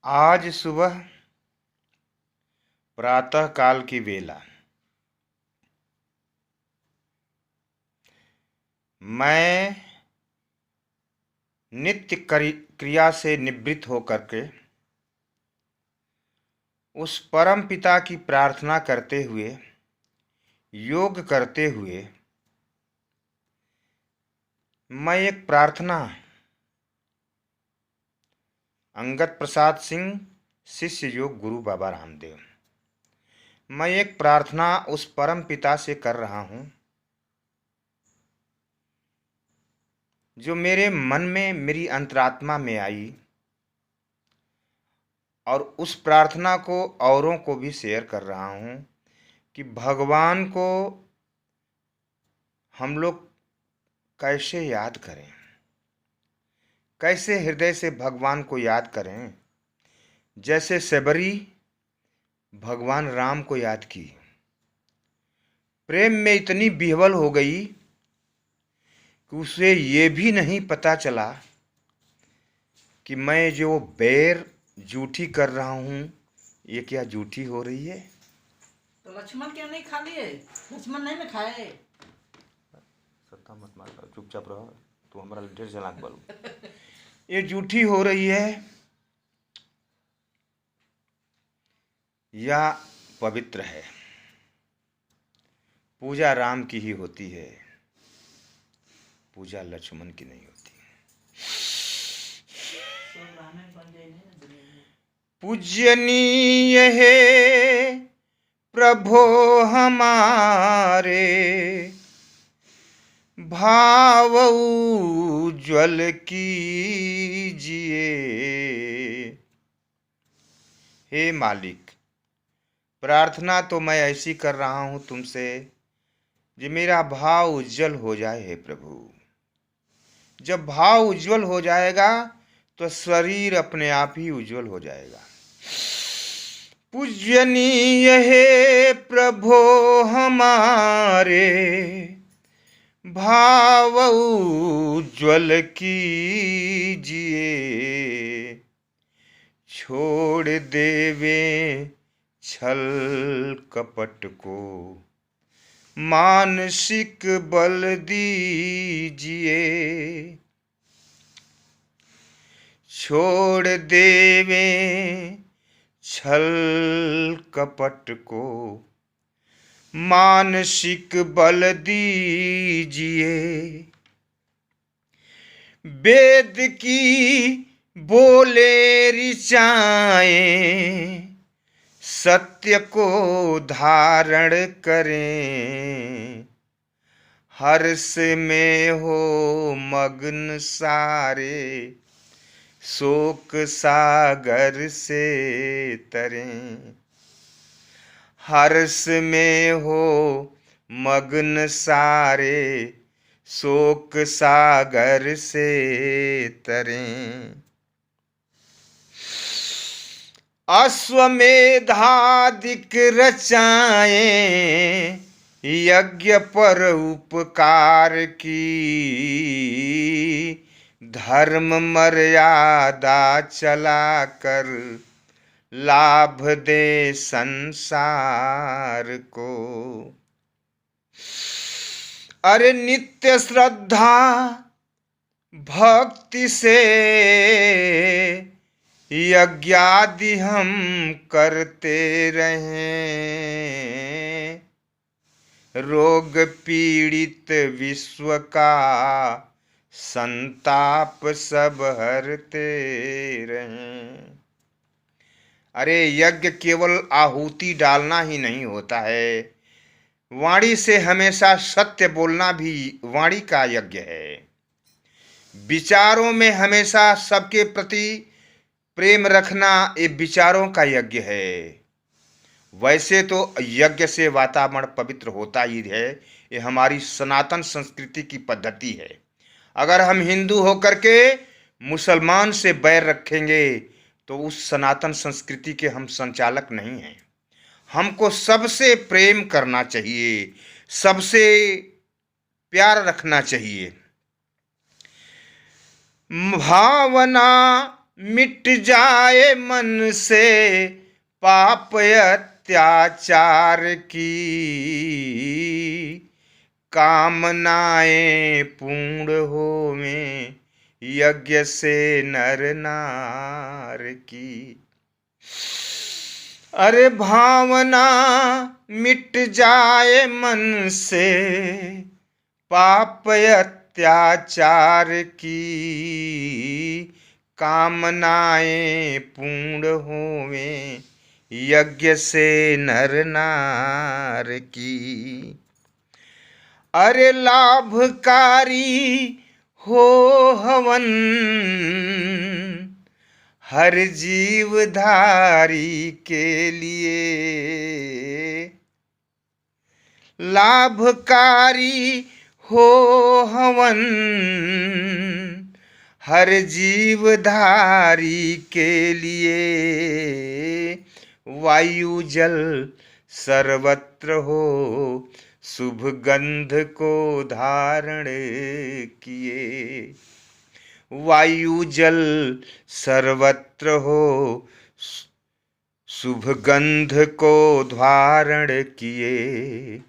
आज सुबह प्रातः काल की बेला मैं नित्य क्रिया से निवृत्त होकर के उस परम पिता की प्रार्थना करते हुए, योग करते हुए, मैं एक प्रार्थना अंगद प्रसाद सिंह, शिष्य योग गुरु बाबा रामदेव, मैं एक प्रार्थना उस परम पिता से कर रहा हूँ जो मेरे मन में, मेरी अंतरात्मा में आई, और उस प्रार्थना को औरों को भी शेयर कर रहा हूँ कि भगवान को हम लोग कैसे याद करें, कैसे हृदय से भगवान को याद करें। जैसे शबरी भगवान राम को याद की, प्रेम में इतनी विह्वल हो गई कि उसे ये भी नहीं पता चला कि मैं जो बैर जूठी कर रहा हूँ ये क्या जूठी हो रही है। तो लक्ष्मण क्यों नहीं खा लिए? लक्ष्मण नहीं ना खाए। सत्ता मत मार, चुपचाप रहो, तू हमारा ढेर चलाक बोलो। ये जूठी हो रही है या पवित्र है। पूजा राम की ही होती है, पूजा लक्ष्मण की नहीं होती। पूजनीय है प्रभो हमारे, भाव उज्ज्वल कीजिए। हे मालिक, प्रार्थना तो मैं ऐसी कर रहा हूँ तुमसे कि मेरा भाव उज्जवल हो जाए। हे प्रभु, जब भाव उज्जवल हो जाएगा तो शरीर अपने आप ही उज्जवल हो जाएगा। पूजनीय है प्रभो हमारे, भाव उज्ज्वल कीजिए। छोड़ देवे छल कपट को, मानसिक बल दीजिए। छोड़ देवे छल कपट को, मानसिक बल दीजिए। वेद की बोले ऋचाएं, सत्य को धारण करें। हर्ष में हो मग्न सारे, शोक सागर से तरें। हर्ष में हो मग्न सारे, शोक सागर से तरें। अश्वमेधादिक रचाएं, यज्ञ पर उपकार की। धर्म मर्यादा चला कर, लाभ दे संसार को। अरे नित्य श्रद्धा भक्ति से, यज्ञादि हम करते रहें। रोग पीड़ित विश्व का संताप सब हरते रहें। अरे यज्ञ केवल आहुति डालना ही नहीं होता है, वाणी से हमेशा सत्य बोलना भी वाणी का यज्ञ है। विचारों में हमेशा सबके प्रति प्रेम रखना ये विचारों का यज्ञ है। वैसे तो यज्ञ से वातावरण पवित्र होता ही है, ये हमारी सनातन संस्कृति की पद्धति है। अगर हम हिंदू होकर के मुसलमान से बैर रखेंगे तो उस सनातन संस्कृति के हम संचालक नहीं हैं। हमको सबसे प्रेम करना चाहिए, सबसे प्यार रखना चाहिए। भावना मिट जाए मन से पाप अत्याचार की, कामनाएं पूर्ण होवें यज्ञ से नर नार की। अरे भावना मिट जाए मन से पाप अत्याचार की, कामनाएं पूर्ण होवें यज्ञ से नर नार की। अरे लाभकारी हो हवन हर जीवधारी के लिए, लाभकारी हो हवन हर जीवधारी के लिए, वायु जल सर्वत्र हो शुभ गंध को धारण किए, वायु जल सर्वत्र हो शुभ गंध को धारण किए।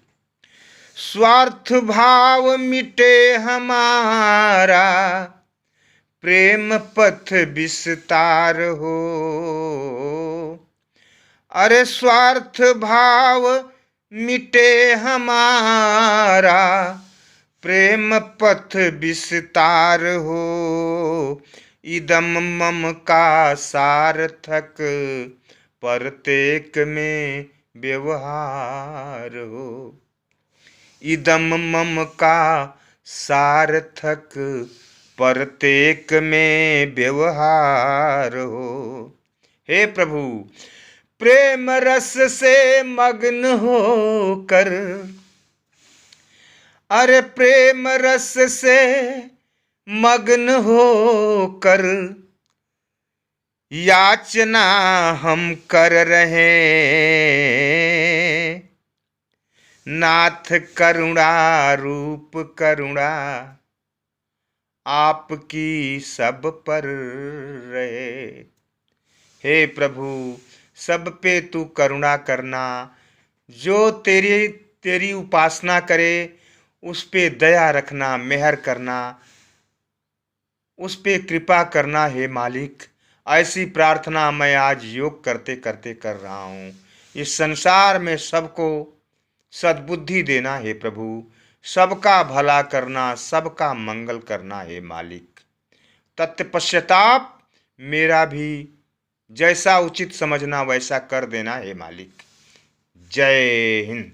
स्वार्थ भाव मिटे हमारा प्रेम पथ विस्तार हो, अरे स्वार्थ भाव मिटे हमारा प्रेम पथ विस्तार हो, इदम मम का सार्थक प्रत्येक में व्यवहार हो, इदम मम का सार्थक प्रत्येक में व्यवहार हो। हे प्रभु, प्रेम रस से मग्न होकर, अरे प्रेम रस से मग्न होकर याचना हम कर रहे, नाथ करुणा रूप करुणा आपकी सब पर रहे। हे प्रभु, सब पे तू करुणा करना, जो तेरी उपासना करे उस पे दया रखना, मेहर करना, उस पे कृपा करना। हे मालिक, ऐसी प्रार्थना मैं आज योग करते करते कर रहा हूँ। इस संसार में सबको सद्बुद्धि देना हे प्रभु, सबका भला करना, सबका मंगल करना हे मालिक। तत्पश्चाताप मेरा भी जैसा उचित समझना वैसा कर देना हे मालिक। जय हिंद।